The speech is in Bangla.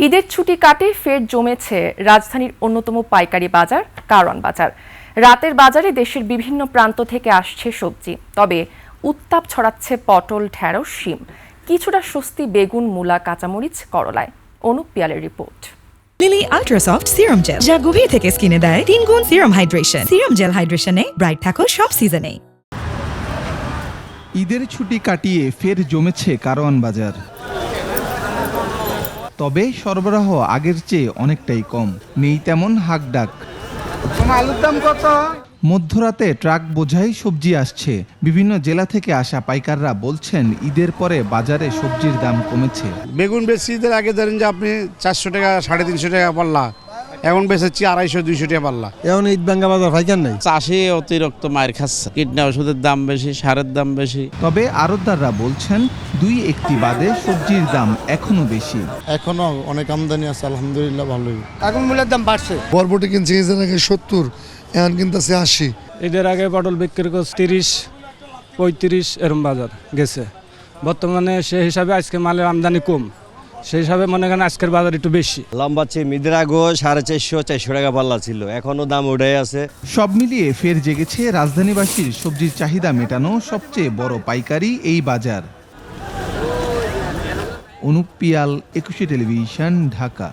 ঈদের ছুটি কাটে ফের জমেছে রাজধানীর অন্যতম পাইকারি বাজার কারওয়ান বাজার। রাতের বাজারে দেশের বিভিন্ন প্রান্ত থেকে আসছে সবজি, তবে উত্তাপ ছড়াচ্ছে পটল, ঢেঁড়স, শিম, কিছুটা স্বস্তি বেগুন, মূলা, কাঁচামরিচ, করলায়। অনুপ পিয়ালের report. Lily ultrasoft serum gel, যা গভীর থেকে স্কিনে দেয় 3 গুণ সিরাম হাইড্রেশন। সিরাম জেল হাইড্রেশনে ব্রাইট থাকো সব সিজনে। ঈদের ছুটি কাটিয়ে ফের জমেছে কারওয়ান বাজার। তবে সরবরাহ আগের চেয়ে অনেকটাই কম, নেই তেমন হাকডাক। আলুর দাম কত? মধ্যরাতে ট্রাক বোঝাই সবজি আসছে। বিভিন্ন জেলা থেকে আসা পাইকাররা বলছেন ঈদের পরে বাজারে সবজির দাম কমেছে। বেগুন বেশি ঈদের আগে ধরেন যে আপনি 400 টাকা 350 টাকা পাল্লা, এখন বেচেছি 250-200 টাকা পাল্লা। এখন ঈদ ভাঙ্গা বাজার পাইকার নাই। চাষি অতিরিক্ত মার খাচ্ছে, কীটনাশকের দাম বেশি, সারের দাম বেশি। তবে আড়তদাররা বলছেন 2-1টি বাদে সবজির দাম এখনো বেশি। এখনো অনেক আমদানি আছে, আলহামদুলিল্লাহ ভালোই। এখন মূল্যের দাম বাড়ছে। বরবটি কিনছে ঈদের আগে 70, এখন কিনতেছে 80। ঈদের আগে পটল বিক্রি করছে 30-35 এরম বাজার গেছে। বর্তমানে সেই হিসাবে আজকে মালের আমদানি কম, সেই হিসাবে মনে করেন আজকের বাজার একটু বেশি। লম্বা ঈদের আগেও 450-400 টাকা পাল্লা ছিল, এখনো দাম ওটাই আছে। সব মিলিয়ে ফের জেগেছে রাজধানীবাসীর সবজির চাহিদা মেটানো সবচেয়ে বড় পাইকারি এই বাজার। অনুপ পিয়াল, 21 টেলিভিশন, ঢাকা।